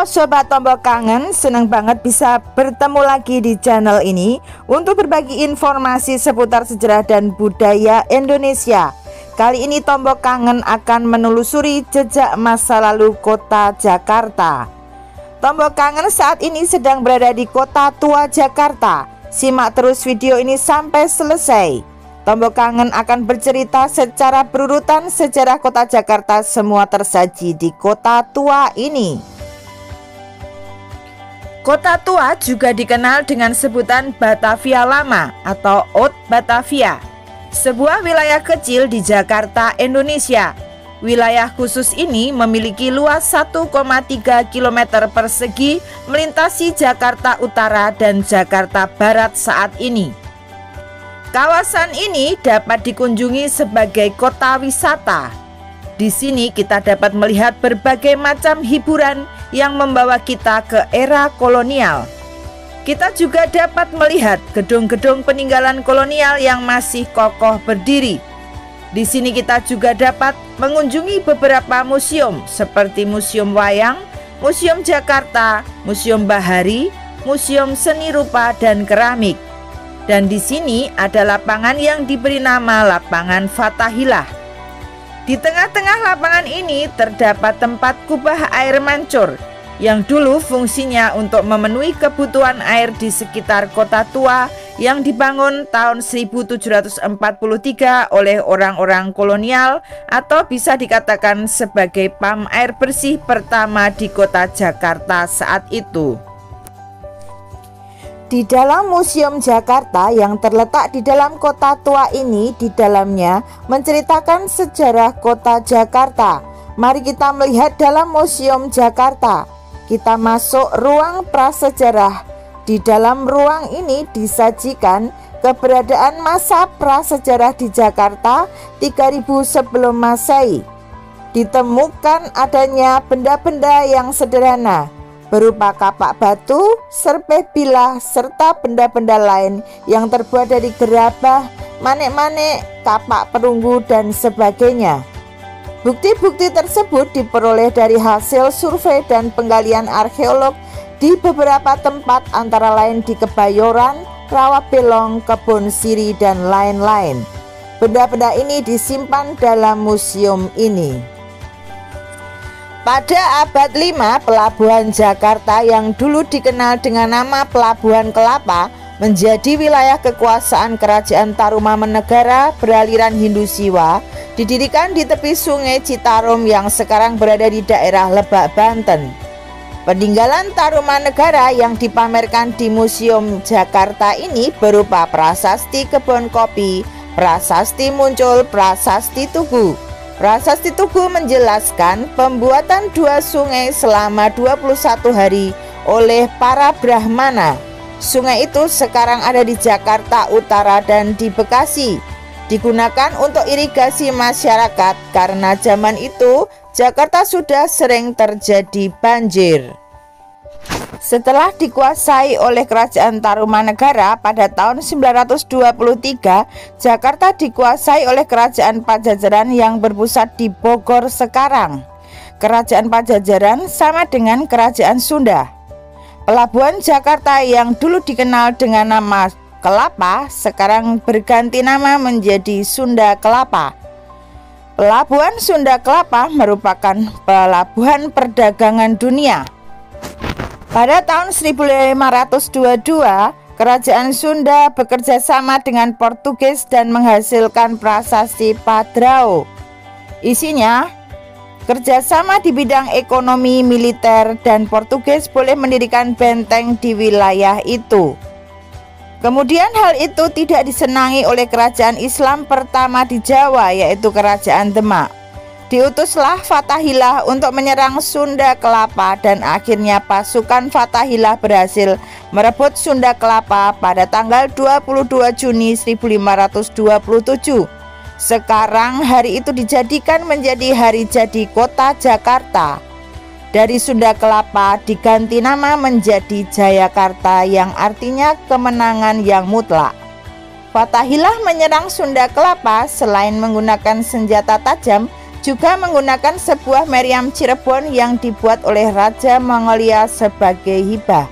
Halo Sobat Tombok Kangen, senang banget bisa bertemu lagi di channel ini untuk berbagi informasi seputar sejarah dan budaya Indonesia. Kali ini Tombok Kangen akan menelusuri jejak masa lalu kota Jakarta. Tombok Kangen saat ini sedang berada di kota tua Jakarta. Simak terus video ini sampai selesai. Tombok Kangen akan bercerita secara berurutan sejarah kota Jakarta, semua tersaji di kota tua ini. Kota tua juga dikenal dengan sebutan Batavia Lama atau Old Batavia, sebuah wilayah kecil di Jakarta, Indonesia. Wilayah khusus ini memiliki luas 1,3 km persegi melintasi Jakarta Utara dan Jakarta Barat saat ini. Kawasan ini dapat dikunjungi sebagai kota wisata. Di sini kita dapat melihat berbagai macam hiburan yang membawa kita ke era kolonial. Kita juga dapat melihat gedung-gedung peninggalan kolonial yang masih kokoh berdiri. Di sini kita juga dapat mengunjungi beberapa museum seperti Museum Wayang, Museum Jakarta, Museum Bahari, Museum Seni Rupa dan Keramik. Dan di sini ada lapangan yang diberi nama Lapangan Fathahillah. Di tengah-tengah lapangan ini terdapat tempat kubah air mancur yang dulu fungsinya untuk memenuhi kebutuhan air di sekitar kota tua yang dibangun tahun 1743 oleh orang-orang kolonial, atau bisa dikatakan sebagai pam air bersih pertama di kota Jakarta saat itu. Di dalam Museum Jakarta yang terletak di dalam kota tua ini, di dalamnya menceritakan sejarah kota Jakarta. Mari kita melihat dalam Museum Jakarta. Kita masuk ruang prasejarah. Di dalam ruang ini disajikan keberadaan masa prasejarah di Jakarta 3000 sebelum Masehi. Ditemukan adanya benda-benda yang sederhana berupa kapak batu, serpeh bilah, serta benda-benda lain yang terbuat dari gerabah, manik-manik, kapak perunggu, dan sebagainya. Bukti-bukti tersebut diperoleh dari hasil survei dan penggalian arkeolog di beberapa tempat, antara lain di Kebayoran, Rawabelong, Kebon Siri, dan lain-lain. Benda-benda ini disimpan dalam museum ini. Pada abad 5, Pelabuhan Jakarta yang dulu dikenal dengan nama Pelabuhan Kelapa menjadi wilayah kekuasaan Kerajaan Tarumanegara beraliran Hindu Siwa, didirikan di tepi Sungai Citarum yang sekarang berada di daerah Lebak, Banten. Peninggalan Tarumanegara yang dipamerkan di Museum Jakarta ini berupa prasasti kebun kopi, prasasti Muncul, prasasti Tugu. Prasasti Tugu menjelaskan pembuatan dua sungai selama 21 hari oleh para Brahmana. Sungai itu sekarang ada di Jakarta Utara dan di Bekasi. Digunakan untuk irigasi masyarakat karena zaman itu Jakarta sudah sering terjadi banjir. Setelah dikuasai oleh Kerajaan Tarumanegara pada tahun 923, Jakarta dikuasai oleh Kerajaan Pajajaran yang berpusat di Bogor sekarang. Kerajaan Pajajaran sama dengan Kerajaan Sunda. Pelabuhan Jakarta yang dulu dikenal dengan nama Kelapa sekarang berganti nama menjadi Sunda Kelapa. Pelabuhan Sunda Kelapa merupakan pelabuhan perdagangan dunia. Pada tahun 1522, Kerajaan Sunda bekerja sama dengan Portugis dan menghasilkan prasasti Padrao. Isinya kerjasama di bidang ekonomi, militer, dan Portugis boleh mendirikan benteng di wilayah itu. Kemudian hal itu tidak disenangi oleh kerajaan Islam pertama di Jawa, yaitu Kerajaan Demak. Diutuslah Fathahillah untuk menyerang Sunda Kelapa, dan akhirnya pasukan Fathahillah berhasil merebut Sunda Kelapa pada tanggal 22 Juni 1527. Sekarang hari itu dijadikan menjadi hari jadi kota Jakarta. Dari Sunda Kelapa diganti nama menjadi Jayakarta yang artinya kemenangan yang mutlak. Fathahillah menyerang Sunda Kelapa selain menggunakan senjata tajam, juga menggunakan sebuah meriam Cirebon yang dibuat oleh Raja Mongolia sebagai hibah.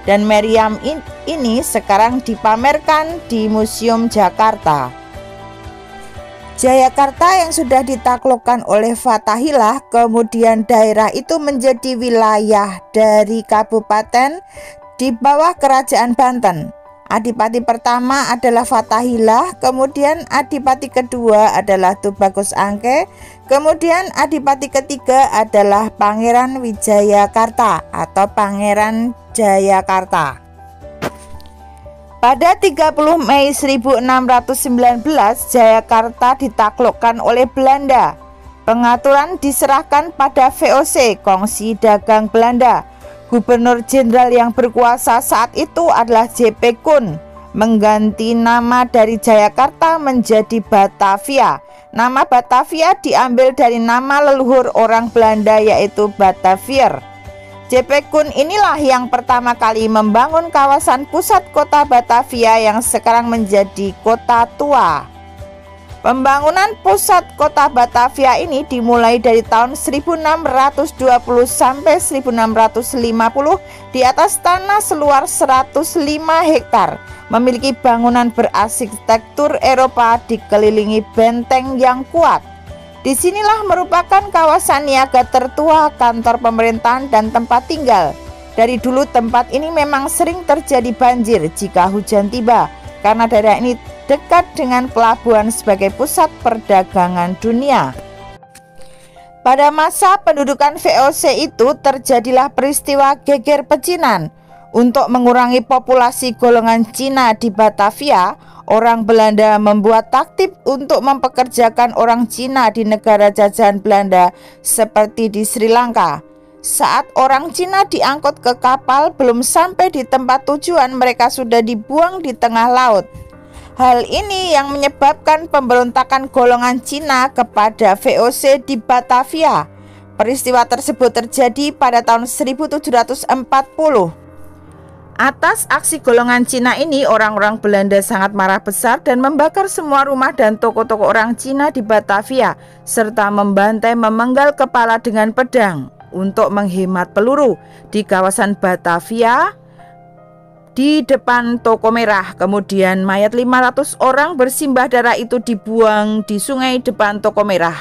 Dan meriam ini sekarang dipamerkan di Museum Jakarta. Jayakarta yang sudah ditaklukkan oleh Fathahilah, kemudian daerah itu menjadi wilayah dari kabupaten di bawah Kerajaan Banten. Adipati pertama adalah Fathahilah, kemudian adipati kedua adalah Tubagus Angke, kemudian adipati ketiga adalah Pangeran Wijayakarta atau Pangeran Jayakarta. Pada 30 Mei 1619, Jayakarta ditaklukkan oleh Belanda. Pengaturan diserahkan pada VOC, Kongsi Dagang Belanda. Gubernur Jenderal yang berkuasa saat itu adalah J.P. Koen, mengganti nama dari Jayakarta menjadi Batavia. Nama Batavia diambil dari nama leluhur orang Belanda yaitu Batavier. J.P. Koen inilah yang pertama kali membangun kawasan pusat kota Batavia yang sekarang menjadi Kota Tua. Pembangunan pusat kota Batavia ini dimulai dari tahun 1620 sampai 1650 di atas tanah seluas 105 hektar, memiliki bangunan berarsitektur Eropa dikelilingi benteng yang kuat. Disinilah merupakan kawasan niaga tertua, kantor pemerintahan dan tempat tinggal. Dari dulu tempat ini memang sering terjadi banjir jika hujan tiba, karena daerah ini dekat dengan pelabuhan sebagai pusat perdagangan dunia. Pada masa pendudukan VOC itu terjadilah peristiwa geger pecinan. Untuk mengurangi populasi golongan Cina di Batavia, orang Belanda membuat taktik untuk mempekerjakan orang Cina di negara jajahan Belanda seperti di Sri Lanka. Saat orang Cina diangkut ke kapal, belum sampai di tempat tujuan mereka sudah dibuang di tengah laut. Hal ini yang menyebabkan pemberontakan golongan Cina kepada VOC di Batavia. Peristiwa tersebut terjadi pada tahun 1740. Atas aksi golongan Cina ini, orang-orang Belanda sangat marah besar dan membakar semua rumah dan toko-toko orang Cina di Batavia, serta membantai memenggal kepala dengan pedang. Untuk menghemat peluru, di kawasan Batavia, di depan toko merah, kemudian mayat 500 orang bersimbah darah itu dibuang di sungai depan toko merah.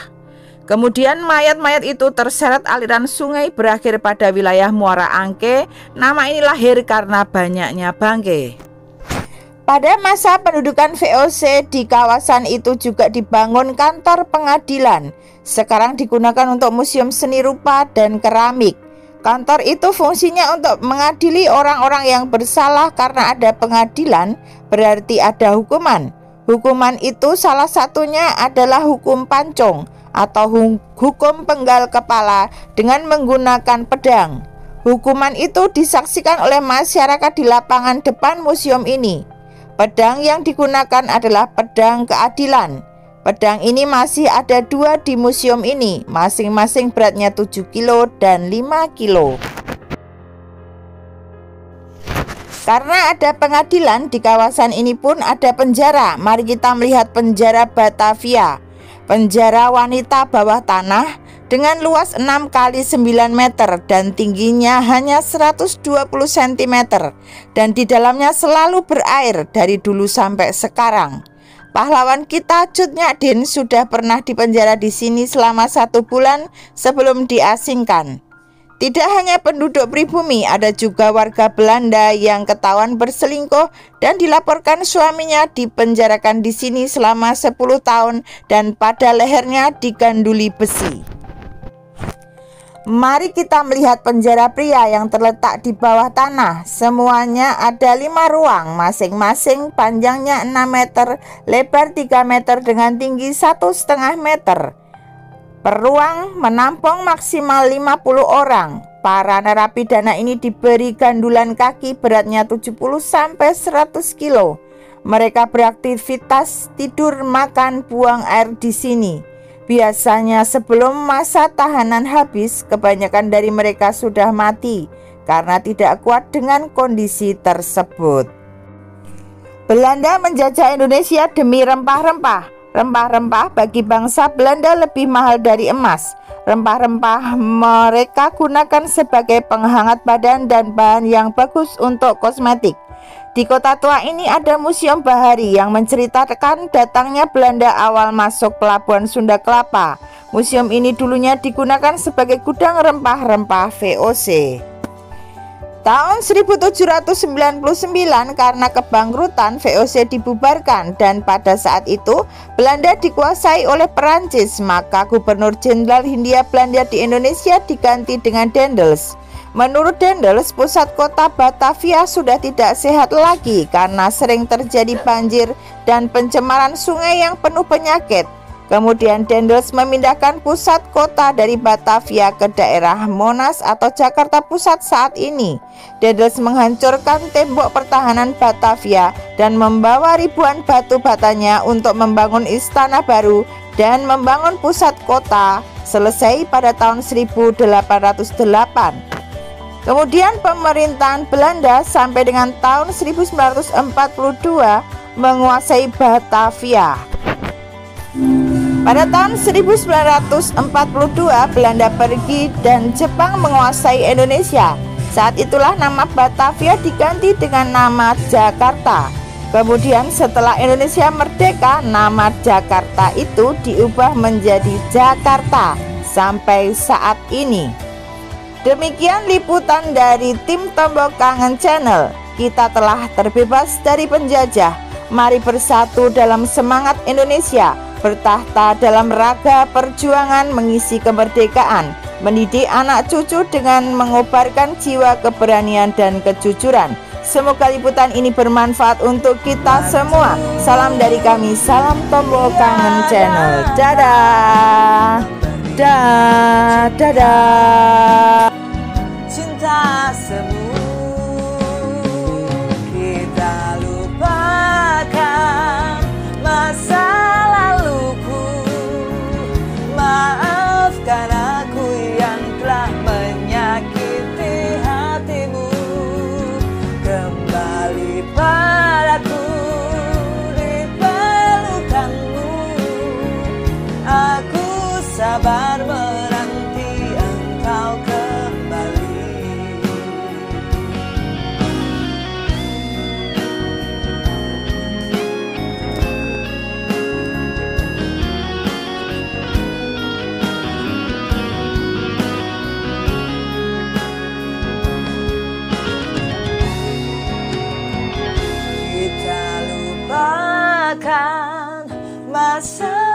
Kemudian mayat-mayat itu terseret aliran sungai berakhir pada wilayah Muara Angke. Nama ini lahir karena banyaknya bangkai. Pada masa pendudukan VOC di kawasan itu juga dibangun kantor pengadilan. Sekarang digunakan untuk museum seni rupa dan keramik. Kantor itu fungsinya untuk mengadili orang-orang yang bersalah. Karena ada pengadilan berarti ada hukuman. Hukuman itu salah satunya adalah hukum pancung atau hukum penggal kepala dengan menggunakan pedang. Hukuman itu disaksikan oleh masyarakat di lapangan depan museum ini. Pedang yang digunakan adalah pedang keadilan. Pedang ini masih ada 2 di museum ini, masing-masing beratnya 7 kilo dan 5 kilo. Karena ada pengadilan, di kawasan ini pun ada penjara. Mari kita melihat penjara Batavia. Penjara wanita bawah tanah dengan luas 6 kali 9 meter dan tingginya hanya 120 cm. Dan di dalamnya selalu berair dari dulu sampai sekarang. Pahlawan kita Cut Nyak Dien sudah pernah dipenjara di sini selama 1 bulan sebelum diasingkan. Tidak hanya penduduk pribumi, ada juga warga Belanda yang ketahuan berselingkuh dan dilaporkan suaminya dipenjarakan di sini selama 10 tahun dan pada lehernya diganduli besi. Mari kita melihat penjara pria yang terletak di bawah tanah. Semuanya ada 5 ruang, masing-masing panjangnya 6 meter, lebar 3 meter dengan tinggi 1,5 meter. Per ruang menampung maksimal 50 orang. Para narapidana ini diberi gandulan kaki beratnya 70-100 kilo. Mereka beraktivitas tidur, makan, buang air di sini. Biasanya sebelum masa tahanan habis, kebanyakan dari mereka sudah mati karena tidak kuat dengan kondisi tersebut. Belanda menjajah Indonesia demi rempah-rempah. Rempah-rempah bagi bangsa Belanda lebih mahal dari emas. Rempah-rempah mereka gunakan sebagai penghangat badan dan bahan yang bagus untuk kosmetik. Di kota tua ini ada Museum Bahari yang menceritakan datangnya Belanda awal masuk pelabuhan Sunda Kelapa. Museum ini dulunya digunakan sebagai gudang rempah-rempah VOC. Tahun 1799 karena kebangkrutan VOC dibubarkan dan pada saat itu Belanda dikuasai oleh Perancis, maka Gubernur Jenderal Hindia Belanda di Indonesia diganti dengan Daendels. Menurut Daendels, pusat kota Batavia sudah tidak sehat lagi karena sering terjadi banjir dan pencemaran sungai yang penuh penyakit. Kemudian Daendels memindahkan pusat kota dari Batavia ke daerah Monas atau Jakarta Pusat saat ini. Daendels menghancurkan tembok pertahanan Batavia dan membawa ribuan batu batanya untuk membangun istana baru dan membangun pusat kota, selesai pada tahun 1808. Kemudian pemerintahan Belanda sampai dengan tahun 1942 menguasai Batavia. Pada tahun 1942 Belanda pergi dan Jepang menguasai Indonesia. Saat itulah nama Batavia diganti dengan nama Jakarta. Kemudian setelah Indonesia merdeka, nama Jakarta itu diubah menjadi Jakarta sampai saat ini. Demikian liputan dari tim Tombok Kangen Channel. Kita telah terbebas dari penjajah. Mari bersatu dalam semangat Indonesia, bertahta dalam raga perjuangan mengisi kemerdekaan, mendidik anak cucu dengan mengobarkan jiwa keberanian dan kejujuran. Semoga liputan ini bermanfaat untuk kita semua. Salam dari kami, salam Tombok Kangen Channel. Dadah, dadah. Cinta semu kita lupakan masa laluku. Maafkan aku yang telah menyakiti hatimu. Kembali padaku di pelukanmu. Aku sabar menanti engkau kembali. Kita lupakan masa